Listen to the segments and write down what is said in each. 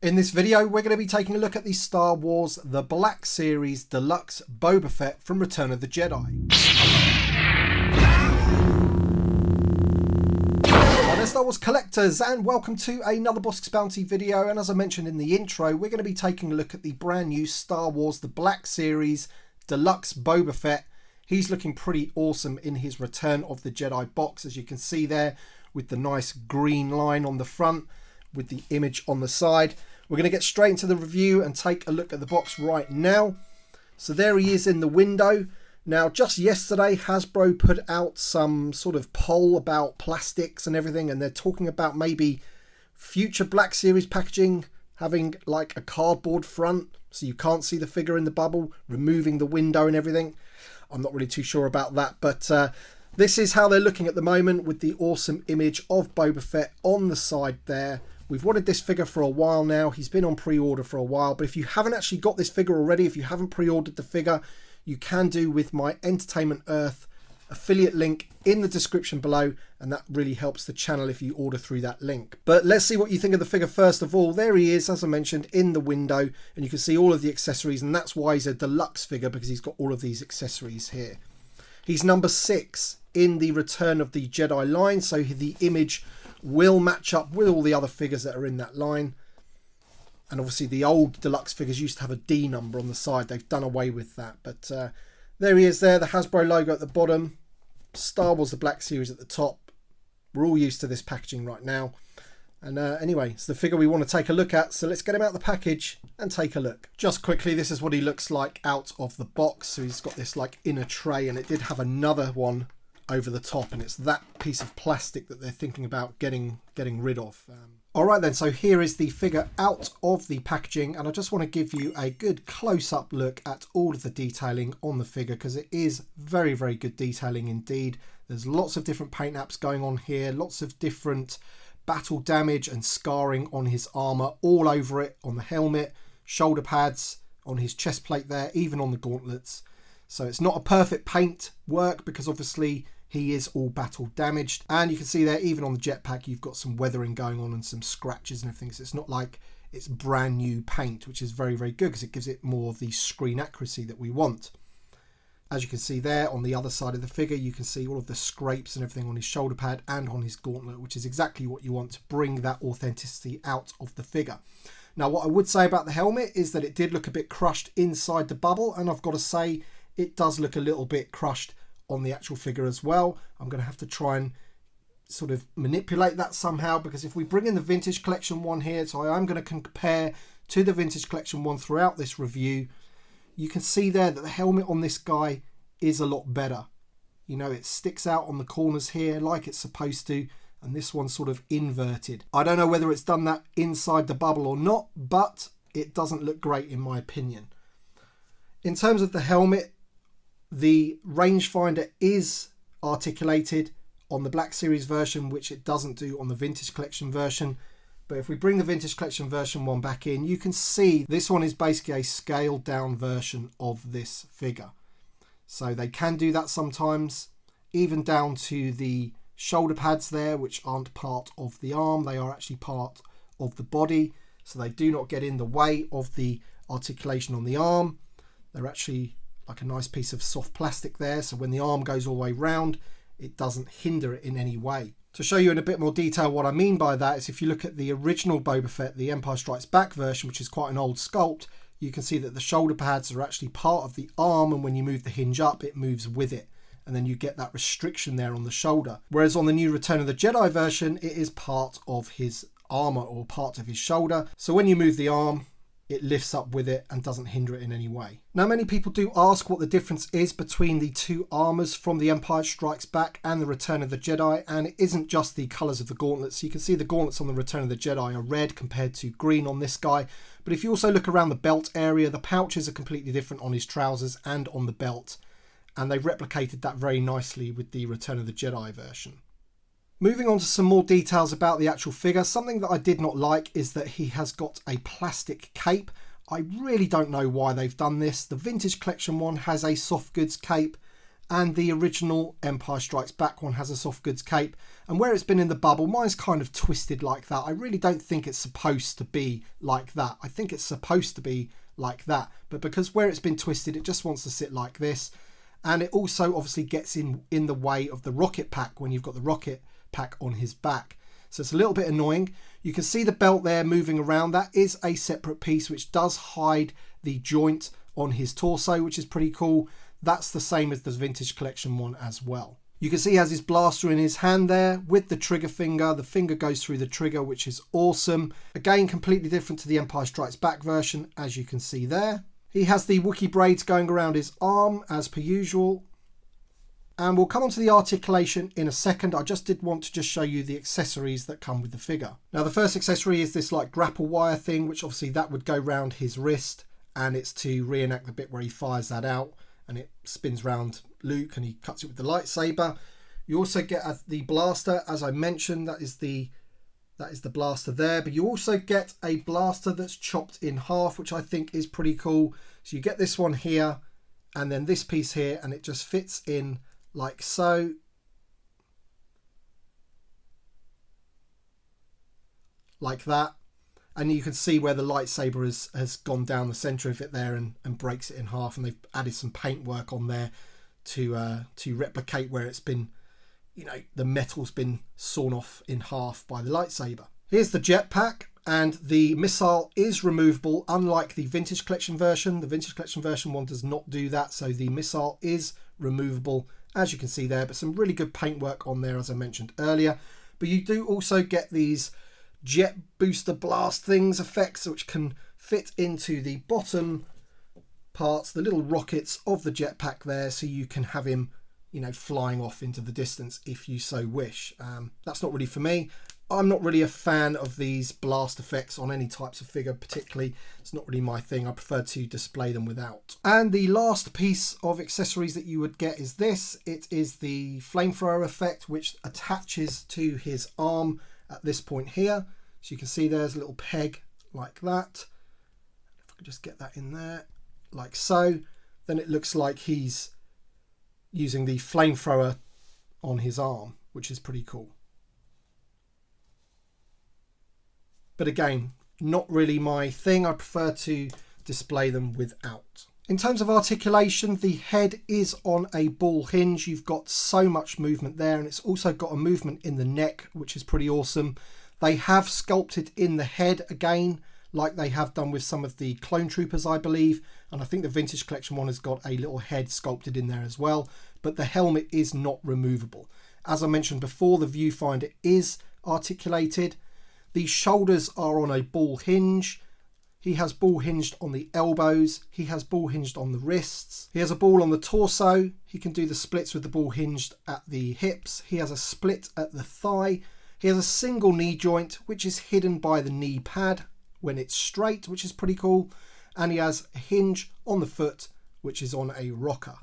In this video, we're going to be taking a look at the Star Wars The Black Series Deluxe Boba Fett from Return of the Jedi. Hi there, Star Wars collectors, and welcome to another Bossk's Bounty video. And as I mentioned in the intro, we're going to be taking a look at the brand new Star Wars The Black Series Deluxe Boba Fett. He's looking pretty awesome in his Return of the Jedi box, as you can see there, with the nice green line on the front, with the image on the side. We're going to get straight into the review and take a look at the box right now. So there he is in the window. Now, just yesterday, Hasbro put out some sort of poll about plastics and everything, and they're talking about maybe future Black Series packaging having like a cardboard front so you can't see the figure in the bubble, removing the window and everything. I'm not really too sure about that, but this is how they're looking at the moment, with the awesome image of Boba Fett on the side there. We've wanted this figure for a while now. He's been on pre-order for a while, but if you haven't actually got this figure already, if you haven't pre-ordered the figure, you can do with my Entertainment Earth affiliate link in the description below, and that really helps the channel if you order through that link. But let's see what you think of the figure first of all. There he is, as I mentioned, in the window, and you can see all of the accessories, and that's why he's a deluxe figure, because he's got all of these accessories here. He's number 6 in the Return of the Jedi line, so the image will match up with all the other figures that are in that line. And obviously the old deluxe figures used to have a D number on the side. They've done away with that, but there he is there, the Hasbro logo at the bottom, Star Wars The Black Series at the top. We're all used to this packaging right now. And anyway, it's the figure we want to take a look at, so let's get him out of the package and take a look. Just quickly, this is what he looks like out of the box. So he's got this like inner tray, and it did have another one over the top, and it's that piece of plastic that they're thinking about getting rid of. Alright then, so here is the figure out of the packaging, and I just want to give you a good close-up look at all of the detailing on the figure, because it is very, very good detailing indeed. There's lots of different paint apps going on here, lots of different battle damage and scarring on his armour, all over it, on the helmet, shoulder pads, on his chest plate there, even on the gauntlets. So it's not a perfect paint work, because obviously he is all battle damaged, and you can see there even on the jetpack you've got some weathering going on and some scratches and everything, so it's not like it's brand new paint, which is very, very good because it gives it more of the screen accuracy that we want. As you can see there on the other side of the figure, you can see all of the scrapes and everything on his shoulder pad and on his gauntlet, which is exactly what you want to bring that authenticity out of the figure. Now, what I would say about the helmet is that it did look a bit crushed inside the bubble, and I've got to say it does look a little bit crushed on the actual figure as well. I'm going to have to try and sort of manipulate that somehow, because if we bring in the Vintage Collection one here, so I am going to compare to the Vintage Collection one throughout this review, you can see there that the helmet on this guy is a lot better. You know, it sticks out on the corners here like it's supposed to, and this one's sort of inverted. I don't know whether it's done that inside the bubble or not, but it doesn't look great in my opinion. In terms of the helmet, the rangefinder is articulated on the Black Series version, which it doesn't do on the Vintage Collection version. But if we bring the Vintage Collection version one back in, you can see this one is basically a scaled down version of this figure. So they can do that sometimes, even down to the shoulder pads there, which aren't part of the arm. They are actually part of the body, so they do not get in the way of the articulation on the arm. They're actually like a nice piece of soft plastic there, so when the arm goes all the way round, it doesn't hinder it in any way. To show you in a bit more detail what I mean by that is, if you look at the original Boba Fett, the Empire Strikes Back version, which is quite an old sculpt, you can see that the shoulder pads are actually part of the arm, and when you move the hinge up, it moves with it, and then you get that restriction there on the shoulder. Whereas on the new Return of the Jedi version, it is part of his armour or part of his shoulder, so when you move the arm, it lifts up with it and doesn't hinder it in any way. Now, many people do ask what the difference is between the two armours from the Empire Strikes Back and the Return of the Jedi, and it isn't just the colours of the gauntlets. You can see the gauntlets on the Return of the Jedi are red compared to green on this guy, but if you also look around the belt area, the pouches are completely different on his trousers and on the belt, and they've replicated that very nicely with the Return of the Jedi version. Moving on to some more details about the actual figure, something that I did not like is that he has got a plastic cape. I really don't know why they've done this. The Vintage Collection one has a soft goods cape, and the original Empire Strikes Back one has a soft goods cape, and where it's been in the bubble, mine's kind of twisted like that. I really don't think it's supposed to be like that. I think it's supposed to be like that, but because where it's been twisted, it just wants to sit like this. And it also obviously gets in the way of the rocket pack when you've got the rocket pack on his back. So it's a little bit annoying. You can see the belt there moving around. That is a separate piece which does hide the joint on his torso, which is pretty cool. That's the same as the Vintage Collection one as well. You can see he has his blaster in his hand there with the trigger finger. The finger goes through the trigger, which is awesome. Again, completely different to the Empire Strikes Back version, as you can see there. He has the Wookiee braids going around his arm, as per usual. And we'll come on to the articulation in a second. I just did want to just show you the accessories that come with the figure. Now, the first accessory is this like grapple wire thing, which obviously that would go round his wrist, and it's to reenact the bit where he fires that out. And it spins round Luke and he cuts it with the lightsaber. You also get the blaster, as I mentioned, that is the blaster there. But you also get a blaster that's chopped in half, which I think is pretty cool. So you get this one here and then this piece here, and it just fits in like so. Like that. And you can see where the lightsaber has gone down the centre of it there and breaks it in half. And they've added some paintwork on there to replicate where it's been, you know, the metal's been sawn off in half by the lightsaber. Here's the jetpack, and the missile is removable, unlike the Vintage Collection version. The Vintage Collection version one does not do that, so the missile is removable, as you can see there. But some really good paintwork on there, as I mentioned earlier. But you do also get these jet booster blast things effects, which can fit into the bottom parts, the little rockets of the jetpack there, so you can have him, you know, flying off into the distance if you so wish. That's not really for me. I'm not really a fan of these blast effects on any types of figure particularly. It's not really my thing. I prefer to display them without. And the last piece of accessories that you would get is this. It is the Flamethrower Effect, which attaches to his arm at this point here. So you can see there's a little peg like that. If I could just get that in there like so, then it looks like he's using the flamethrower on his arm, which is pretty cool. But again, not really my thing. I prefer to display them without. In terms of articulation, the head is on a ball hinge. You've got so much movement there, and it's also got a movement in the neck, which is pretty awesome. They have sculpted in the head again, like they have done with some of the clone troopers, I believe. And I think the Vintage Collection one has got a little head sculpted in there as well. But the helmet is not removable. As I mentioned before, the viewfinder is articulated. The shoulders are on a ball hinge. He has ball hinged on the elbows. He has ball hinged on the wrists. He has a ball on the torso. He can do the splits with the ball hinged at the hips. He has a split at the thigh. He has a single knee joint, which is hidden by the knee pad when it's straight, which is pretty cool. And he has a hinge on the foot, which is on a rocker.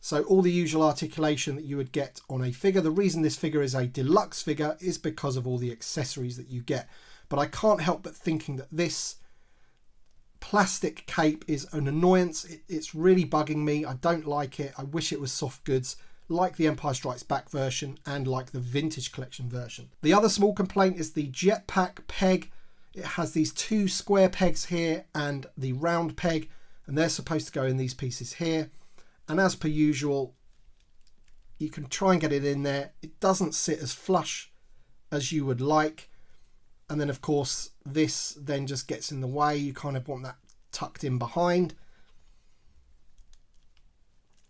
So all the usual articulation that you would get on a figure. The reason this figure is a deluxe figure is because of all the accessories that you get. But I can't help but thinking that this plastic cape is an annoyance. It's really bugging me. I don't like it. I wish it was soft goods, like the Empire Strikes Back version and like the Vintage Collection version. The other small complaint is the Jetpack Peg. It has these two square pegs here and the round peg, and they're supposed to go in these pieces here. And as per usual, you can try and get it in there. It doesn't sit as flush as you would like. And then of course, this then just gets in the way. You kind of want that tucked in behind.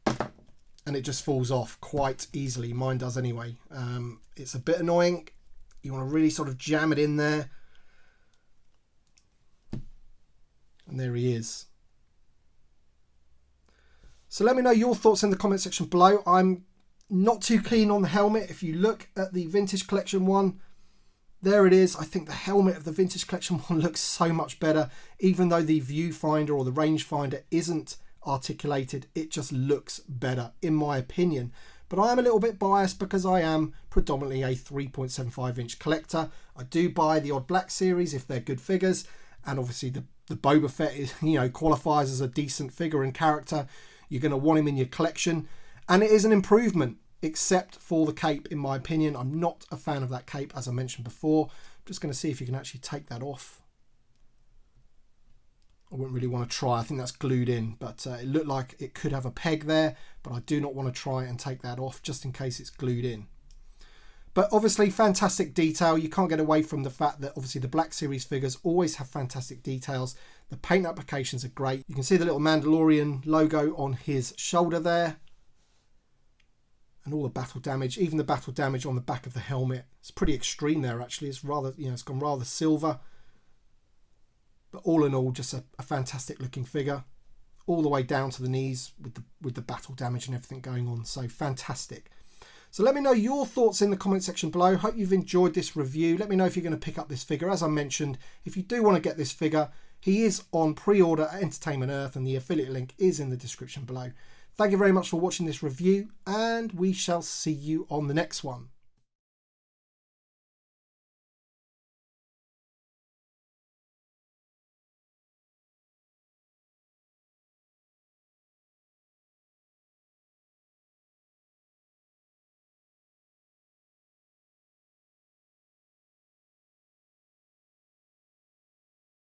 And it just falls off quite easily. Mine does anyway. It's a bit annoying. You want to really sort of jam it in there. And there he is. So let me know your thoughts in the comment section below. I'm not too keen on the helmet. If you look at the Vintage Collection one, there it is. I think the helmet of the Vintage Collection one looks so much better. Even though the viewfinder or the rangefinder isn't articulated, it just looks better in my opinion. But I am a little bit biased because I am predominantly a 3.75 inch collector. I do buy the odd Black Series if they're good figures, and obviously the Boba Fett is, you know, qualifies as a decent figure and character. you're going to want him in your collection. And it is an improvement, except for the cape, in my opinion. I'm not a fan of that cape, as I mentioned before. I'm just going to see if you can actually take that off. I wouldn't really want to try. I think that's glued in, but it looked like it could have a peg there, but I do not want to try and take that off just in case it's glued in. But obviously fantastic detail. You can't get away from the fact that obviously the Black Series figures always have fantastic details. The paint applications are great. You can see the little Mandalorian logo on his shoulder there. And all the battle damage, even the battle damage on the back of the helmet. It's pretty extreme there actually. It's rather, it's gone rather silver. But all in all, just a fantastic looking figure. All the way down to the knees with the battle damage and everything going on. So fantastic. So let me know your thoughts in the comment section below. Hope you've enjoyed this review. Let me know if you're going to pick up this figure. As I mentioned, if you do want to get this figure, he is on pre-order at Entertainment Earth and the affiliate link is in the description below. Thank you very much for watching this review and we shall see you on the next one.